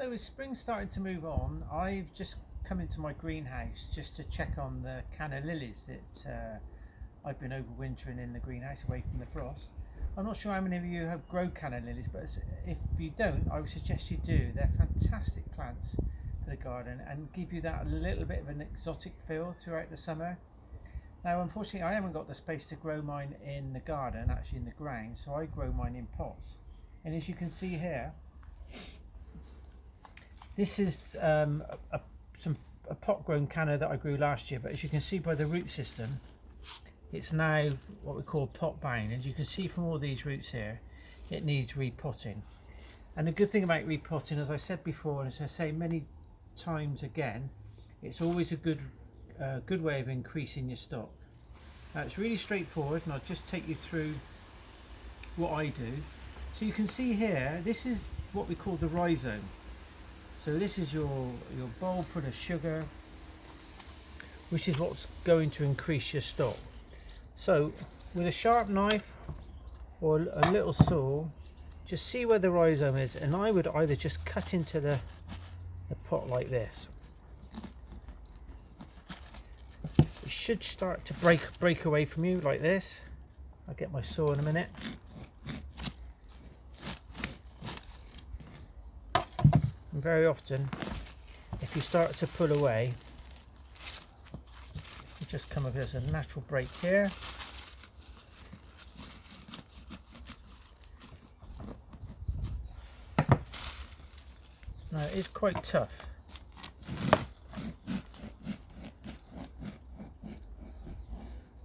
So with spring starting to move on, I've just come into my greenhouse just to check on the canna lilies that I've been overwintering in the greenhouse away from the frost. I'm not sure how many of you have grown canna lilies, but if you don't, I would suggest you do. They're fantastic plants for the garden and give you that little bit of an exotic feel throughout the summer. Now unfortunately I haven't got the space to grow mine in the garden, actually in the ground, so I grow mine in pots. And as you can see here, this is a pot grown canna that I grew last year, but as you can see by the root system, it's now what we call pot bound. And you can see from all these roots here, it needs repotting. And the good thing about repotting, as I said before, and as I say many times again, it's always a good way of increasing your stock. Now it's really straightforward, and I'll just take you through what I do. So you can see here, this is what we call the rhizome. So this is your bowl full of sugar, which is what's going to increase your stock. So with a sharp knife or a little saw, just see where the rhizome is, and I would either just cut into the pot like this. It should start to break away from you like this. I'll get my saw in a minute. And very often, if you start to pull away, it just come up as a natural break here. Now it is quite tough.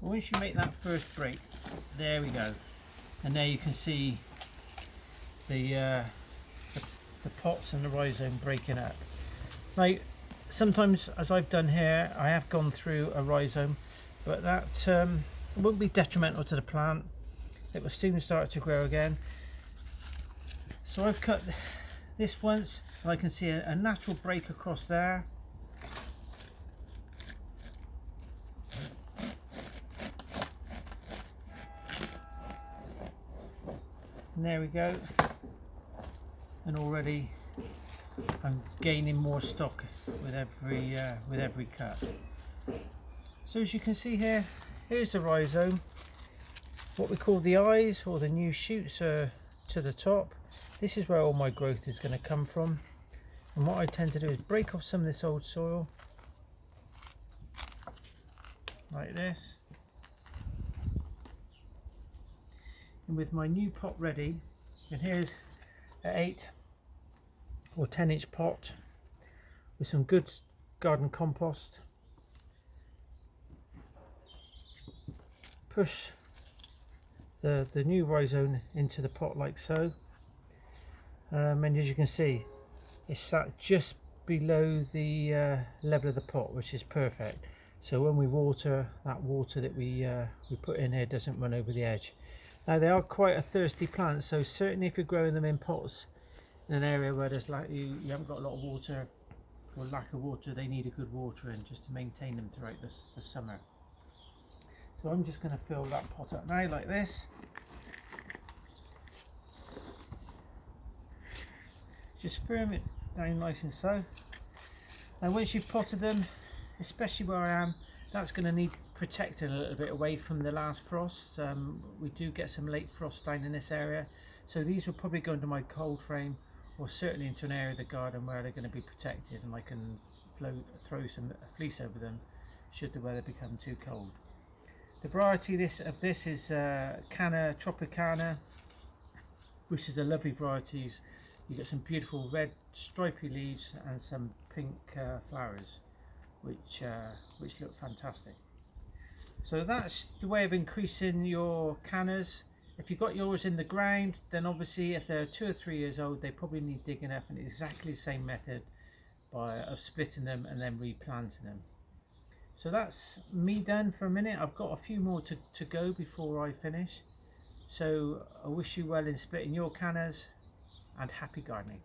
But once you make that first break, there we go. And there you can see the pots and the rhizome breaking up. Now sometimes, as I've done here, I have gone through a rhizome, but that won't be detrimental to the plant. It will soon start to grow again. So I've cut this once, and I can see a natural break across there. And there we go. And already I'm gaining more stock with every cut. So as you can see here, here's the rhizome. What we call the eyes, or the new shoots, are to the top. This is where all my growth is going to come from. And what I tend to do is break off some of this old soil like this. And with my new pot ready, and here's an 8 or 10-inch pot with some good garden compost. Push the new rhizome into the pot like so, and as you can see, it's sat just below the level of the pot, which is perfect. So when we water, that water that we put in here doesn't run over the edge. Now they are quite a thirsty plant, so certainly if you're growing them in pots in an area where there's you haven't got a lot of water or lack of water, they need a good watering just to maintain them throughout the summer. So I'm just going to fill that pot up now like this. Just firm it down nice and so. And once you've potted them, especially where I am, that's going to need protecting a little bit away from the last frost. We do get some late frost down in this area, so these will probably go into my cold frame, or certainly into an area of the garden where they're going to be protected, and I can throw some fleece over them should the weather become too cold. The variety of this is Canna Tropicana, which is a lovely variety. You get some beautiful red stripy leaves and some pink flowers, which look fantastic. So that's the way of increasing your cannas. If you've got yours in the ground, then obviously if they're 2 or 3 years old, they probably need digging up, and exactly the same method of splitting them and then replanting them. So that's me done for a minute. I've got a few more to go before I finish. So I wish you well in splitting your cannas, and happy gardening.